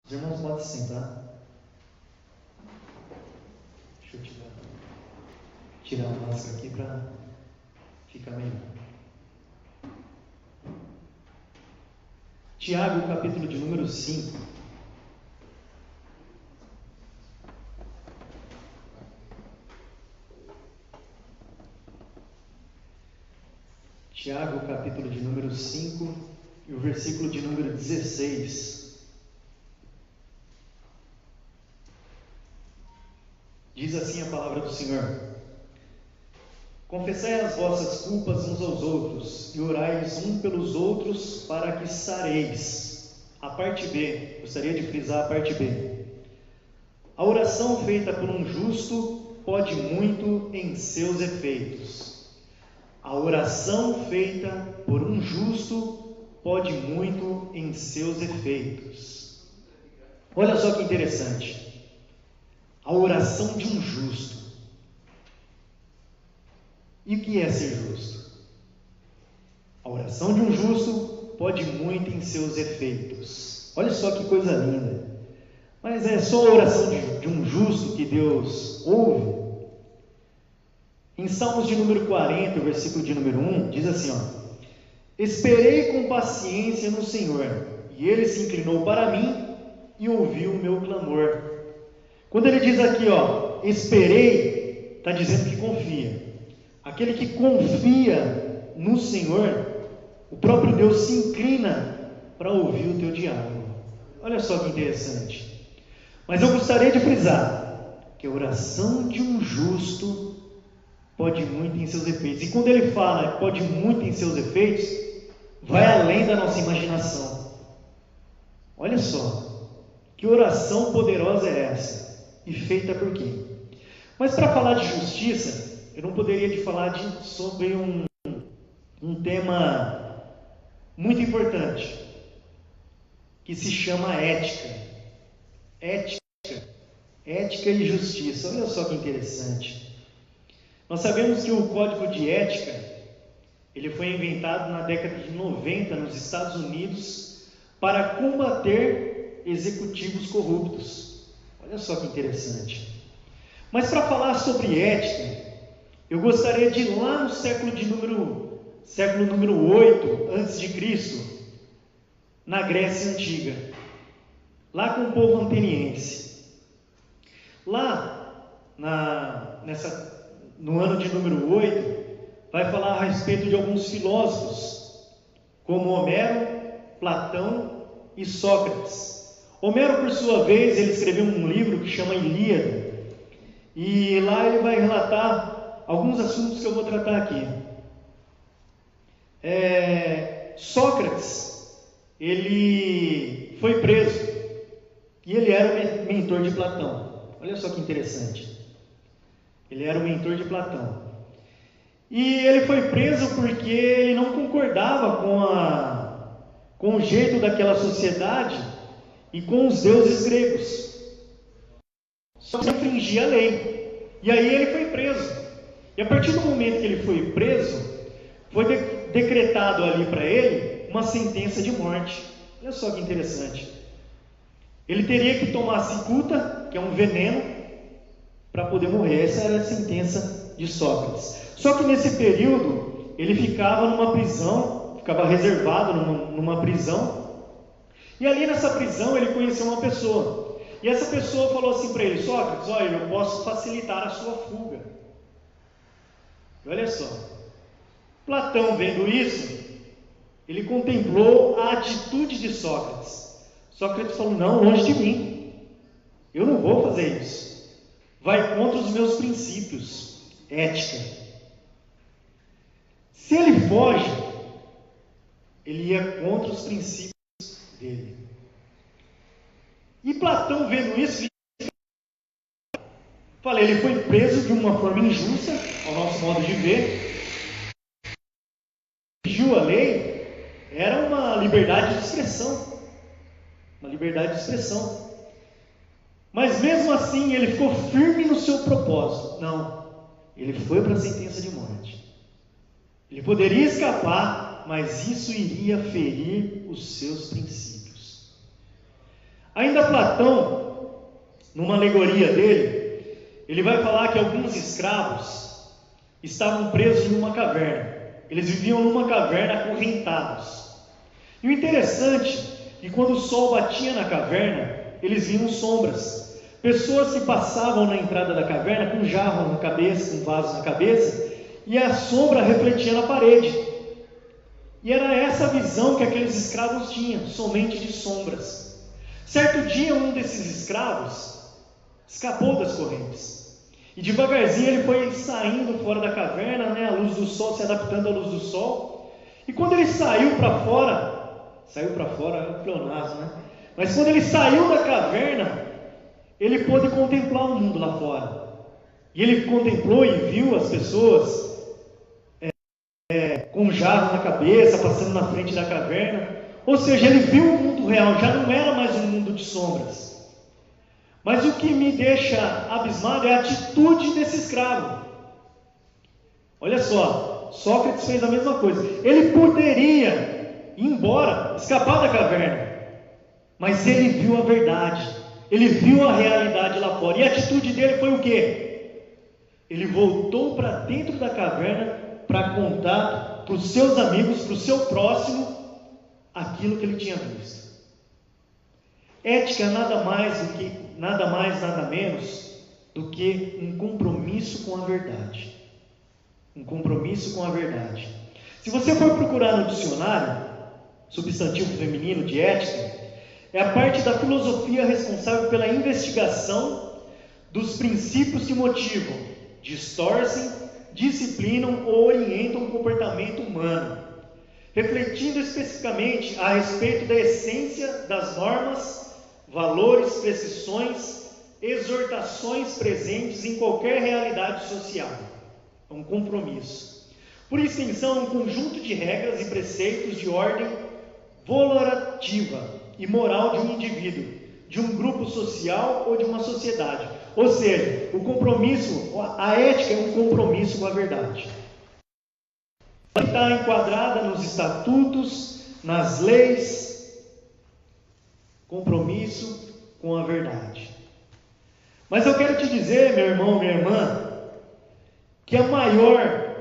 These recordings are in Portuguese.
Os irmãos podem sentar. Deixa eu tirar a máscara aqui para ficar melhor. Tiago, capítulo de número 5. Tiago, capítulo de número 5 e o versículo de número 16. Diz assim a palavra do Senhor: confessai as vossas culpas uns aos outros e orai uns pelos outros para que sareis. A parte B, gostaria de frisar a parte B. A oração feita por um justo pode muito em seus efeitos. A oração feita por um justo pode muito em seus efeitos. Olha só que interessante. A oração de um justo. E o que é ser justo? A oração de um justo pode muito em seus efeitos. Olha só que coisa linda. Mas é só a oração de um justo que Deus ouve? Em Salmos de número 40, versículo de número 1, diz assim, esperei com paciência no Senhor, e Ele se inclinou para mim e ouviu o meu clamor. Quando ele diz aqui, esperei, está dizendo que confia. Aquele que confia no Senhor, o próprio Deus se inclina para ouvir o teu diálogo. Olha só que interessante. Mas eu gostaria de frisar que a oração de um justo pode muito em seus efeitos. E quando ele fala pode muito em seus efeitos, vai além da nossa imaginação. Olha só, que oração poderosa é essa? E feita por quem? Mas para falar de justiça, eu não poderia de falar sobre um tema muito importante, que se chama ética. Ética e justiça. Olha só que interessante. Nós sabemos que o Código de Ética, ele foi inventado na década de 90 nos Estados Unidos para combater executivos corruptos. Olha só que interessante. Mas para falar sobre ética, eu gostaria de ir lá no século número 8 a.C., na Grécia Antiga, lá com o povo ateniense. Lá, no ano de número 8, vai falar a respeito de alguns filósofos, como Homero, Platão e Sócrates. Homero, por sua vez, ele escreveu um livro que chama Ilíada, e lá ele vai relatar alguns assuntos que eu vou tratar aqui. Sócrates, ele foi preso, e ele era o mentor de Platão. Olha só que interessante. Ele era o mentor de Platão. E ele foi preso porque ele não concordava com o jeito daquela sociedade e com os deuses gregos. Só que infringia a lei. E aí ele foi preso. E a partir do momento que ele foi preso, foi decretado ali para ele uma sentença de morte. Olha só que interessante. Ele teria que tomar cicuta, que é um veneno, para poder morrer. Essa era a sentença de Sócrates. Só que nesse período, ele ficava numa prisão, ficava reservado numa prisão, e ali nessa prisão ele conheceu uma pessoa, e essa pessoa falou assim para ele: Sócrates, olha, eu posso facilitar a sua fuga. E olha só, Platão, vendo isso, ele contemplou a atitude de Sócrates. Sócrates falou: não, longe de mim, eu não vou fazer isso, vai contra os meus princípios, ética. Se ele foge, ele ia contra os princípios dele. E Platão, vendo isso, ele foi preso de uma forma injusta, ao nosso modo de ver. Infringiu a lei, era uma liberdade de expressão. Uma liberdade de expressão. Mas mesmo assim, ele ficou firme no seu propósito. Não, ele foi para a sentença de morte. Ele poderia escapar, mas isso iria ferir os seus princípios. Ainda Platão, numa alegoria dele, ele vai falar que alguns escravos estavam presos numa caverna. Eles viviam numa caverna acorrentados. E o interessante é que quando o sol batia na caverna, eles viam sombras. Pessoas que passavam na entrada da caverna com jarro na cabeça, com vasos na cabeça, e a sombra refletia na parede. E era essa a visão que aqueles escravos tinham, somente de sombras. Certo dia, um desses escravos escapou das correntes. E devagarzinho ele foi saindo fora da caverna, a luz do sol, se adaptando à luz do sol. E quando ele saiu para fora é um pleonasmo, Mas quando ele saiu da caverna, ele pôde contemplar o mundo lá fora. E ele contemplou e viu as pessoas com jarro na cabeça, passando na frente da caverna. Ou seja, ele viu o mundo real, já não era mais um mundo de sombras. Mas o que me deixa abismado é a atitude desse escravo. Olha só, Sócrates fez a mesma coisa. Ele poderia ir embora, escapar da caverna, mas ele viu a verdade, ele viu a realidade lá fora. E a atitude dele foi o quê? Ele voltou para dentro da caverna para contar para os seus amigos, para o seu próximo, aquilo que ele tinha visto. Ética nada mais, nada menos do que um compromisso com a verdade. Um compromisso com a verdade. Se você for procurar no dicionário, substantivo feminino de ética, é a parte da filosofia responsável pela investigação dos princípios que motivam, distorcem, disciplinam ou orientam o comportamento humano, refletindo especificamente a respeito da essência das normas, valores, prescrições, exortações presentes em qualquer realidade social. É um compromisso. Por extensão, um conjunto de regras e preceitos de ordem valorativa e moral de um indivíduo, de um grupo social ou de uma sociedade. Ou seja, o compromisso, a ética é um compromisso com a verdade. Está enquadrada nos estatutos, nas leis, compromisso com a verdade. Mas eu quero te dizer, meu irmão, minha irmã, que a maior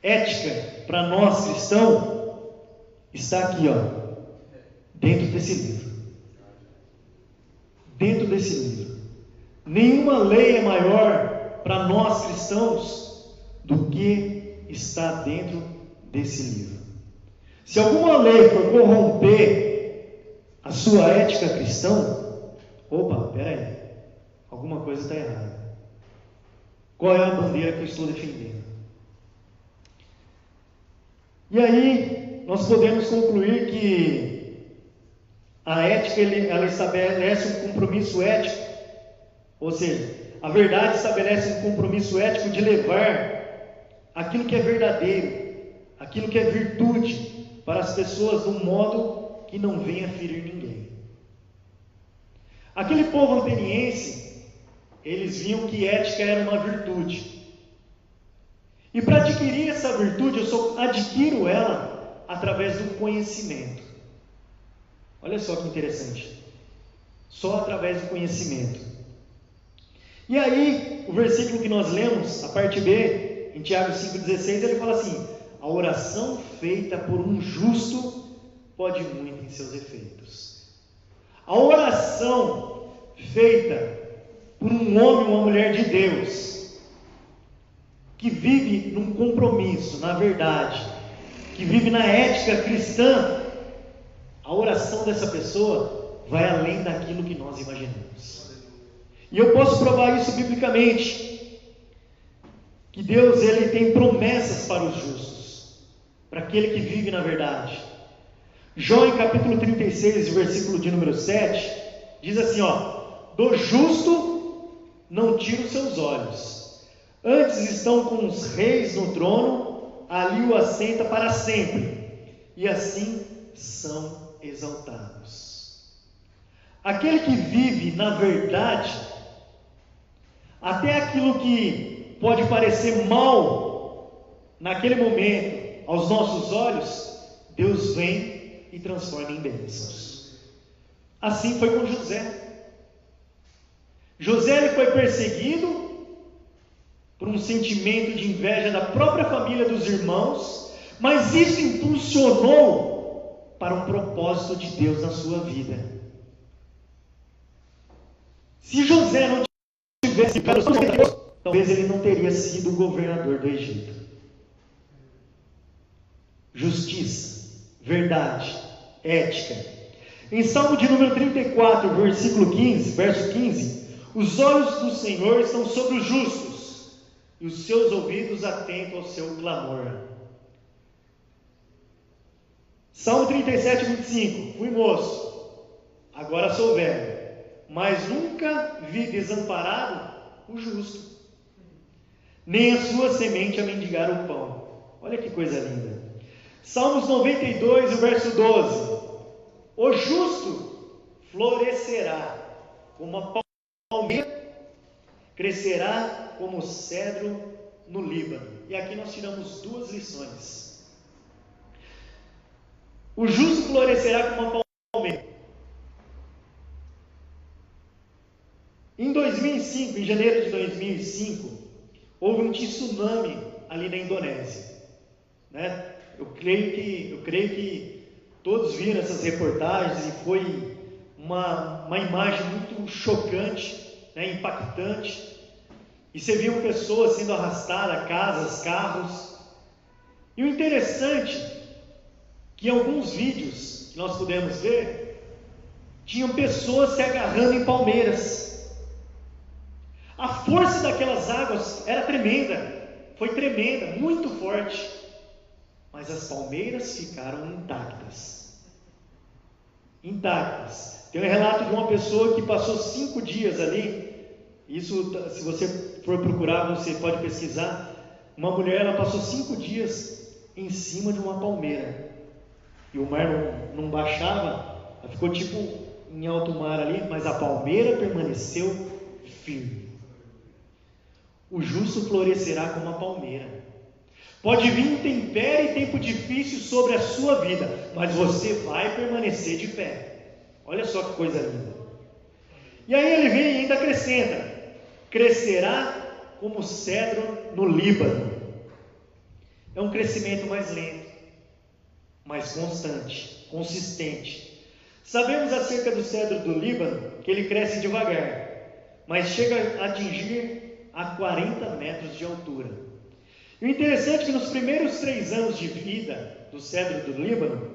ética para nós cristãos está aqui, dentro desse livro. Dentro desse livro. Nenhuma lei é maior para nós cristãos do que está dentro desse livro. Se alguma lei for corromper a sua ética cristã, peraí, alguma coisa está errada. Qual é a bandeira que eu estou defendendo? E aí, nós podemos concluir que a ética, ela estabelece um compromisso ético, ou seja, a verdade estabelece um compromisso ético de levar aquilo que é verdadeiro, aquilo que é virtude, para as pessoas de um modo que não venha ferir ninguém. Aquele povo ateniense, eles viam que ética era uma virtude. E para adquirir essa virtude, eu só adquiro ela através do conhecimento. Olha só que interessante. Só através do conhecimento. E aí, o versículo que nós lemos, a parte B, em Tiago 5,16, ele fala assim: a oração feita por um justo pode muito em seus efeitos. A oração feita por um homem ou uma mulher de Deus, que vive num compromisso, na verdade, que vive na ética cristã, a oração dessa pessoa vai além daquilo que nós imaginamos. E eu posso provar isso biblicamente, que Deus, ele tem promessas para os justos, para aquele que vive na verdade. Jó, em capítulo 36, versículo de número 7, diz assim, do justo não tira os seus olhos, antes estão com os reis no trono, ali o assenta para sempre, e assim são exaltados. Aquele que vive na verdade, até aquilo que pode parecer mal naquele momento aos nossos olhos, Deus vem e transforma em bênçãos. Assim foi com José. José ele foi perseguido por um sentimento de inveja da própria família dos irmãos, mas isso impulsionou para um propósito de Deus na sua vida. Se José não tivesse ficado, talvez ele não teria sido o governador do Egito. Justiça, verdade, ética. Em Salmo de número 34, versículo 15, verso 15, os olhos do Senhor estão sobre os justos, e os seus ouvidos atentos ao seu clamor. Salmo 37, 25, fui moço, agora sou velho, mas nunca vi desamparado o justo, nem a sua semente a mendigar o pão. Olha que coisa linda. Salmos 92, o verso 12, o justo florescerá como a palmeira, crescerá como o cedro no Líbano. E aqui nós tiramos duas lições. O justo florescerá como uma palmeira. Em 2005, em janeiro de 2005, houve um tsunami ali na Indonésia, né? Eu creio que todos viram essas reportagens e foi uma imagem muito chocante, né? Impactante. E você viu pessoas sendo arrastadas, casas, carros. E o interessante que em alguns vídeos que nós pudemos ver, tinham pessoas se agarrando em palmeiras. A força daquelas águas era tremenda, foi tremenda, muito forte, mas as palmeiras ficaram intactas. Tem um relato de uma pessoa que passou 5 dias ali. Isso, se você for procurar, você pode pesquisar. Uma mulher, ela passou 5 dias em cima de uma palmeira, e o mar não baixava, ela ficou tipo em alto mar ali, mas a palmeira permaneceu firme. O justo florescerá como a palmeira. Pode vir intempérie e tempo difícil sobre a sua vida, mas você vai permanecer de pé. Olha só que coisa linda. E aí ele vem e ainda acrescenta: crescerá como cedro no Líbano. É um crescimento mais lento, mais constante, consistente. Sabemos acerca do cedro do Líbano que ele cresce devagar, mas chega a atingir a 40 metros de altura. E o interessante é que nos primeiros 3 anos de vida do cedro do Líbano,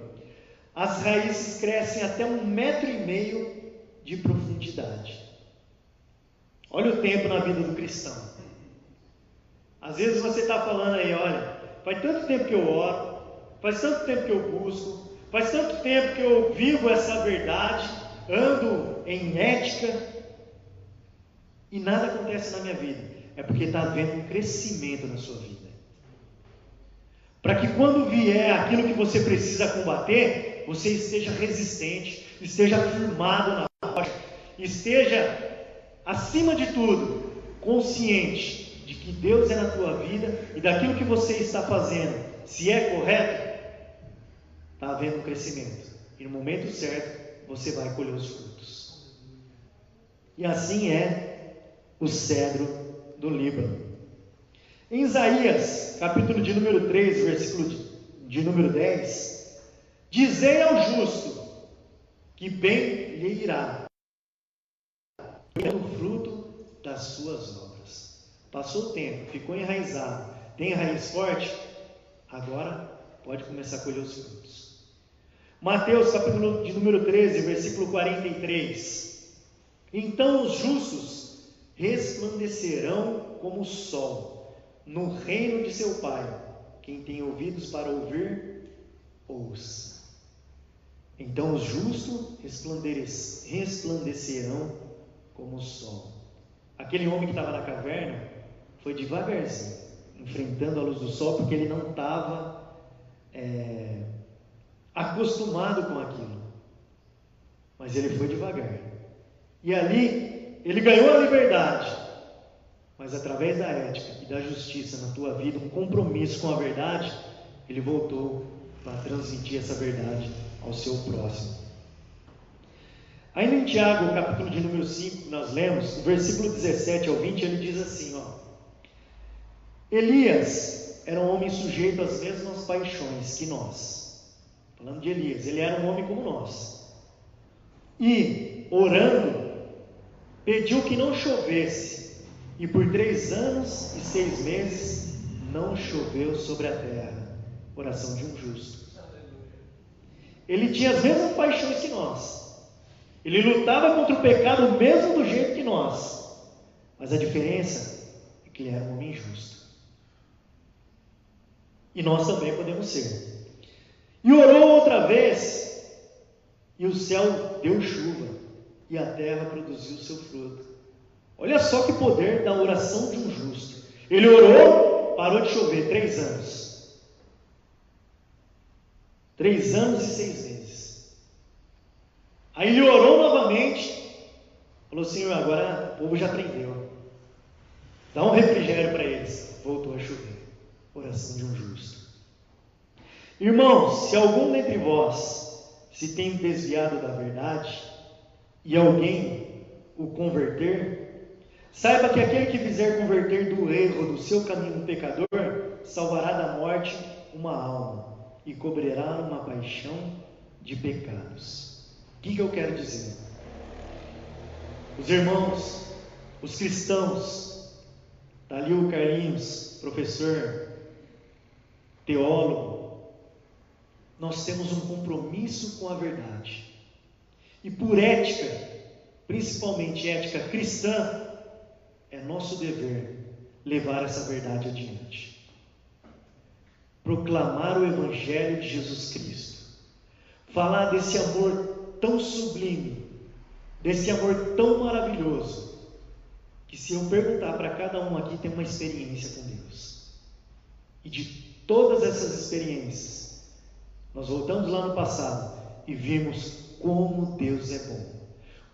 as raízes crescem até 1,5 metro de profundidade. Olha o tempo na vida do cristão. Às vezes você está falando aí, olha, faz tanto tempo que eu oro, faz tanto tempo que eu busco, faz tanto tempo que eu vivo essa verdade, ando em ética, e nada acontece na minha vida. É porque está havendo um crescimento na sua vida. Para que quando vier aquilo que você precisa combater, você esteja resistente, esteja firmado na rocha, esteja, acima de tudo, consciente de que Deus é na tua vida e daquilo que você está fazendo, se é correto, está havendo um crescimento. E no momento certo, você vai colher os frutos. E assim é o cedro do Líbano. Em Isaías, capítulo de número 3, versículo de número 10, dizei ao justo que bem lhe irá, o fruto das suas obras. Passou o tempo, ficou enraizado, tem raiz forte, agora pode começar a colher os frutos. Mateus, capítulo de número 13, versículo 43, então os justos resplandecerão como o sol no reino de seu Pai. Quem tem ouvidos para ouvir, ouça. Então os justos resplandecerão como o sol. Aquele homem que estava na caverna foi devagarzinho, enfrentando a luz do sol, porque ele não estava acostumado com aquilo. Mas ele foi devagar. E ali ele ganhou a liberdade. Mas através da ética e da justiça na tua vida, um compromisso com a verdade, ele voltou para transmitir essa verdade ao seu próximo. Ainda em Tiago, capítulo de número 5, nós lemos, o versículo 17 ao 20, ele diz assim, ó: Elias era um homem sujeito às mesmas paixões que nós. Falando de Elias, ele era um homem como nós. E, orando, pediu que não chovesse, e por 3 anos e 6 meses não choveu sobre a terra. Oração de um justo. Ele tinha as mesmas paixões que nós. Ele lutava contra o pecado mesmo do jeito que nós. Mas a diferença é que ele era um homem justo. E nós também podemos ser. E orou outra vez, e o céu deu chuva, e a terra produziu o seu fruto. Olha só que poder da oração de um justo. Ele orou, parou de chover 3 anos. 3 anos e 6 meses. Aí ele orou novamente, falou: Senhor, agora o povo já aprendeu. Dá um refrigério para eles. Voltou a chover. Oração de um justo. Irmãos, se algum dentre vós se tem desviado da verdade, e alguém o converter, saiba que aquele que fizer converter do erro do seu caminho pecador, salvará da morte uma alma, e cobrirá uma paixão de pecados. O que eu quero dizer? Os irmãos, os cristãos, está ali o Carlinhos, professor, teólogo, nós temos um compromisso com a verdade. E por ética, principalmente ética cristã, é nosso dever levar essa verdade adiante. Proclamar o Evangelho de Jesus Cristo. Falar desse amor tão sublime, desse amor tão maravilhoso, que se eu perguntar para cada um aqui, tem uma experiência com Deus. E de todas essas experiências, nós voltamos lá no passado e vimos como Deus é bom.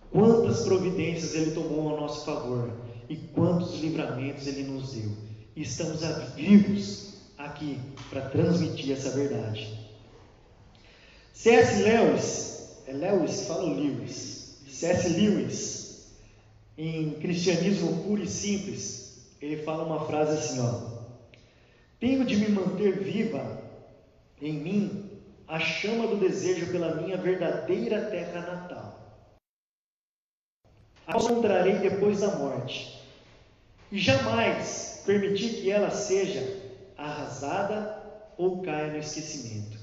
Quantas providências Ele tomou a nosso favor e quantos livramentos Ele nos deu. E estamos vivos aqui para transmitir essa verdade. C.S. Lewis, é Lewis que fala o Lewis, C.S. Lewis, em Cristianismo Puro e Simples, ele fala uma frase assim, ó: tenho de me manter viva em mim a chama do desejo pela minha verdadeira terra natal, a qual encontrarei depois da morte, e jamais permitir que ela seja arrasada ou caia no esquecimento.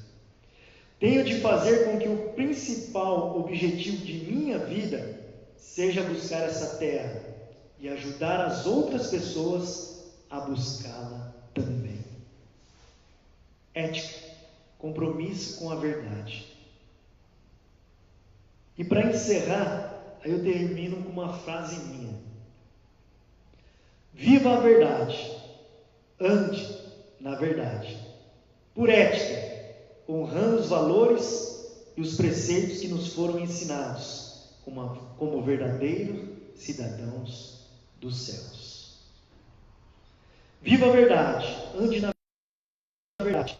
Tenho de fazer com que o principal objetivo de minha vida seja buscar essa terra e ajudar as outras pessoas a buscá-la também. Ética, compromisso com a verdade. E para encerrar, eu termino com uma frase minha. Viva a verdade, ande na verdade, por ética, honrando os valores e os preceitos que nos foram ensinados, como verdadeiros cidadãos dos céus. Viva a verdade, ande na verdade,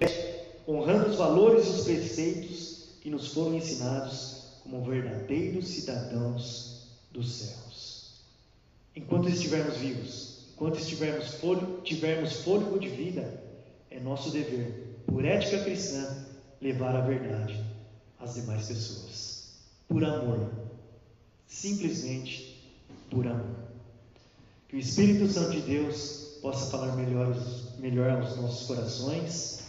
honrando os valores e os preceitos que nos foram ensinados, como verdadeiros cidadãos dos céus. Enquanto estivermos vivos, enquanto tivermos fôlego de vida, é nosso dever, por ética cristã, levar a verdade às demais pessoas, por amor, simplesmente por amor. Que o Espírito Santo de Deus possa falar melhor aos nossos corações,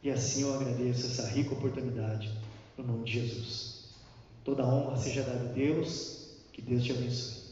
e assim eu agradeço essa rica oportunidade, no nome de Jesus. Toda honra seja dada a Deus, que Deus te abençoe.